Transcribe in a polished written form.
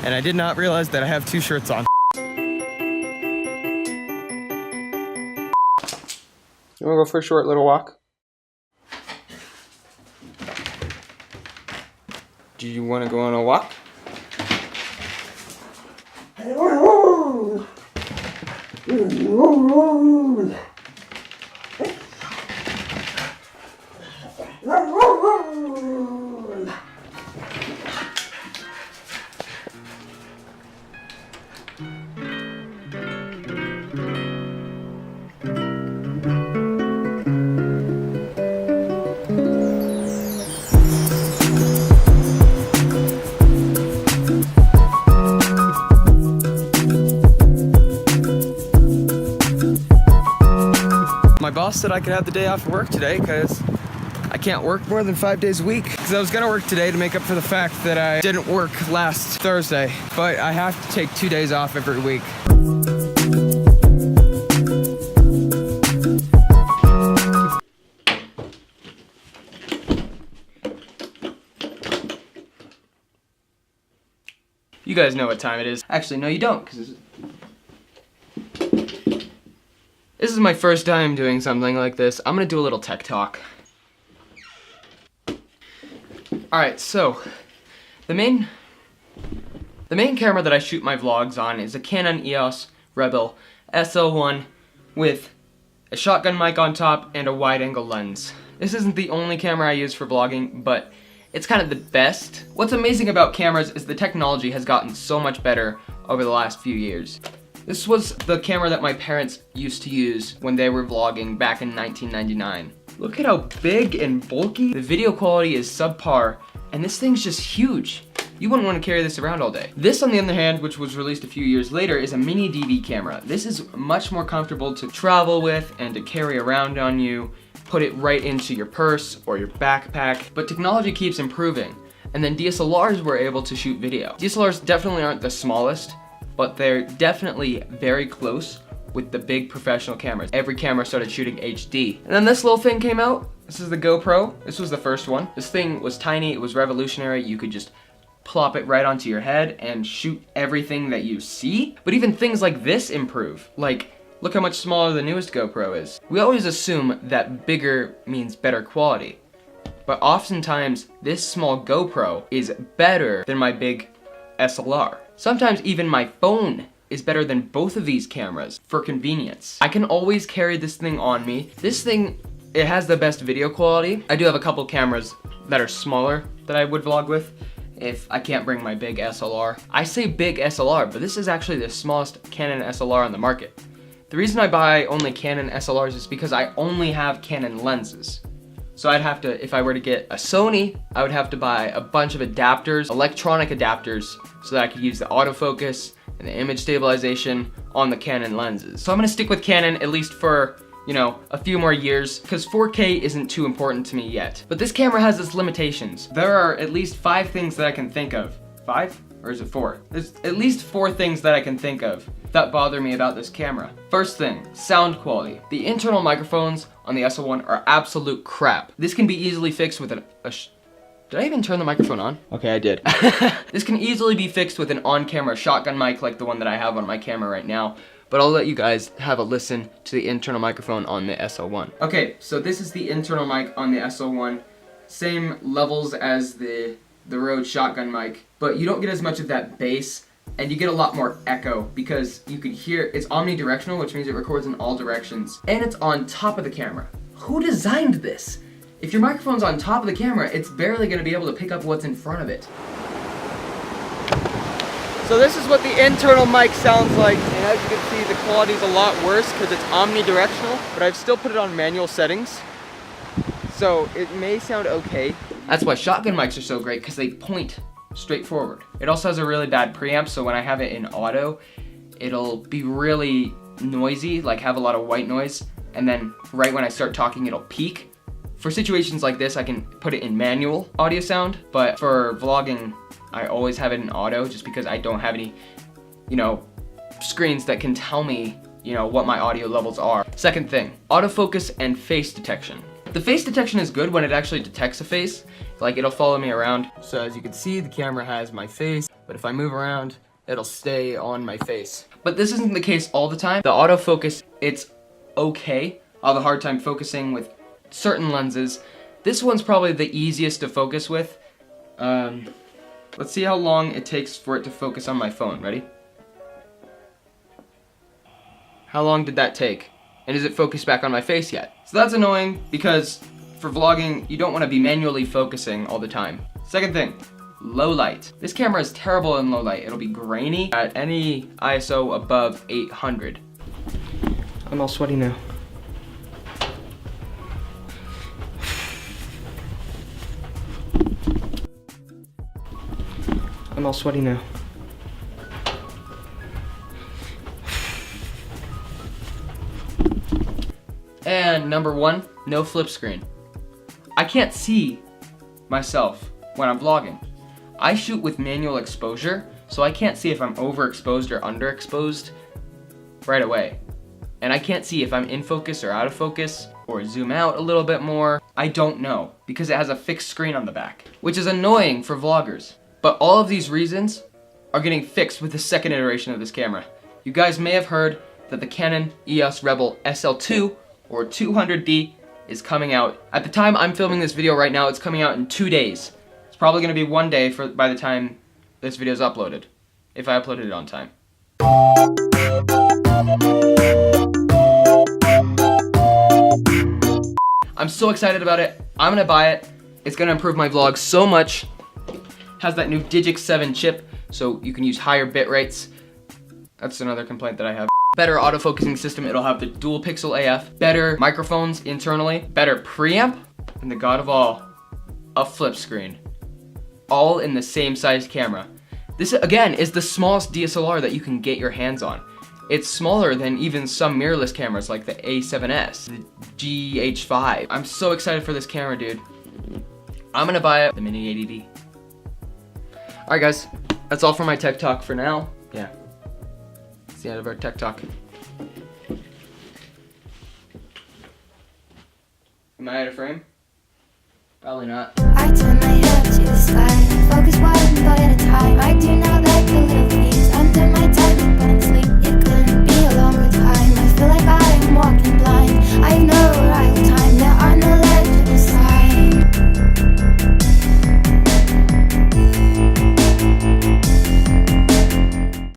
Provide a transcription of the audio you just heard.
and I did not realize that I have 2 shirts on. You wanna go for a short little walk? Do you wanna go on a walk? My boss said I could have the day off of work today because I can't work more than 5 days a week. Because I was gonna work today to make up for the fact that I didn't work last Thursday, but I have to take 2 days off every week. You guys know what time it is. Actually, no you don't, because this is my first time doing something like this. I'm gonna do a little tech talk. Alright, so the main camera that I shoot my vlogs on is a Canon EOS Rebel SL1 with a shotgun mic on top and a wide angle lens. This isn't the only camera I use for vlogging, but it's kind of the best. What's amazing about cameras is the technology has gotten so much better over the last few years. This was the camera that my parents used to use when they were vlogging back in 1999. Look at how big and bulky. The video quality is subpar, and this thing's just huge. You wouldn't want to carry this around all day. This, on the other hand, which was released a few years later, is a mini DV camera. This is much more comfortable to travel with and to carry around on you. Put it right into your purse or your backpack. But technology keeps improving, and then DSLRs were able to shoot video. DSLRs definitely aren't the smallest, but they're definitely very close with the big professional cameras. Every camera started shooting HD. And then this little thing came out. This is the GoPro. This was the first one. This thing was tiny, it was revolutionary. You could just plop it right onto your head and shoot everything that you see. But even things like this improve. Like, look how much smaller the newest GoPro is. We always assume that bigger means better quality. But oftentimes, this small GoPro is better than my big SLR. Sometimes even my phone is better than both of these cameras for convenience. I can always carry this thing on me. This thing, it has the best video quality. I do have a couple cameras that are smaller that I would vlog with if I can't bring my big SLR. I say big SLR, but this is actually the smallest Canon SLR on the market. The reason I buy only Canon SLRs is because I only have Canon lenses. So I'd have to, if I were to get a Sony, I would have to buy a bunch of adapters, electronic adapters, so that I could use the autofocus and the image stabilization on the Canon lenses. So I'm gonna stick with Canon at least for, you know, a few more years, because 4K isn't too important to me yet. But this camera has its limitations. There are at least 5 things that I can think of. 5? Or is it 4? There's at least 4 things that I can think of that bother me about this camera. First thing, sound quality. The internal microphones on the SL1 are absolute crap. This can be easily fixed with did I even turn the microphone on? Okay, I did. This can easily be fixed with an on-camera shotgun mic like the one that I have on my camera right now, but I'll let you guys have a listen to the internal microphone on the SL1. Okay, so this is the internal mic on the SL1. Same levels as the Rode shotgun mic, but you don't get as much of that bass, and you get a lot more echo because you can hear it's omnidirectional, which means it records in all directions, and it's on top of the camera. Who designed this? If your microphone's on top of the camera, it's barely gonna be able to pick up what's in front of it. So this is what the internal mic sounds like, and as you can see, the quality's a lot worse because it's omnidirectional, but I've still put it on manual settings, so it may sound okay. That's why shotgun mics are so great, because they point straight forward. It also has a really bad preamp, so when I have it in auto, it'll be really noisy, like have a lot of white noise, and then right when I start talking, it'll peak. For situations like this, I can put it in manual audio sound, but for vlogging, I always have it in auto just because I don't have any, you know, screens that can tell me, you know, what my audio levels are. Second thing, autofocus and face detection. The face detection is good when it actually detects a face. Like, it'll follow me around. So as you can see, the camera has my face, but if I move around, it'll stay on my face. But this isn't the case all the time. The autofocus, it's okay. I'll have a hard time focusing with certain lenses. This one's probably the easiest to focus with. Let's see how long it takes for it to focus on my phone. Ready? How long did that take? And is it focused back on my face yet? So that's annoying because for vlogging, you don't want to be manually focusing all the time. Second thing, low light. This camera is terrible in low light. It'll be grainy at any ISO above 800. I'm all sweaty now. I'm all sweaty now. And number one, no flip screen. I can't see myself when I'm vlogging. I shoot with manual exposure, so I can't see if I'm overexposed or underexposed right away. And I can't see if I'm in focus or out of focus, or zoom out a little bit more. I don't know, because it has a fixed screen on the back, which is annoying for vloggers. But all of these reasons are getting fixed with the second iteration of this camera. You guys may have heard that the Canon EOS Rebel SL2 or 200D is coming out. At the time I'm filming this video right now, it's coming out in 2 days. It's probably gonna be 1 day by the time this video is uploaded, if I uploaded it on time. I'm so excited about it. I'm gonna buy it. It's gonna improve my vlogs so much. Has that new Digix 7 chip, so you can use higher bit rates. That's another complaint that I have. Better autofocusing system, it'll have the dual pixel AF, better microphones internally, better preamp, and the god of all, a flip screen. All in the same size camera. This, again, is the smallest DSLR that you can get your hands on. It's smaller than even some mirrorless cameras like the A7S, the GH5. I'm so excited for this camera, dude. I'm gonna buy it, the Mini 80D. Alright guys, that's all for my tech talk for now. Yeah, it's the end of our tech talk. Am I out of frame? Probably not. I turn my head to the sky, focus one button at a time. I do not like the little things under my tongue, but I'm sleep.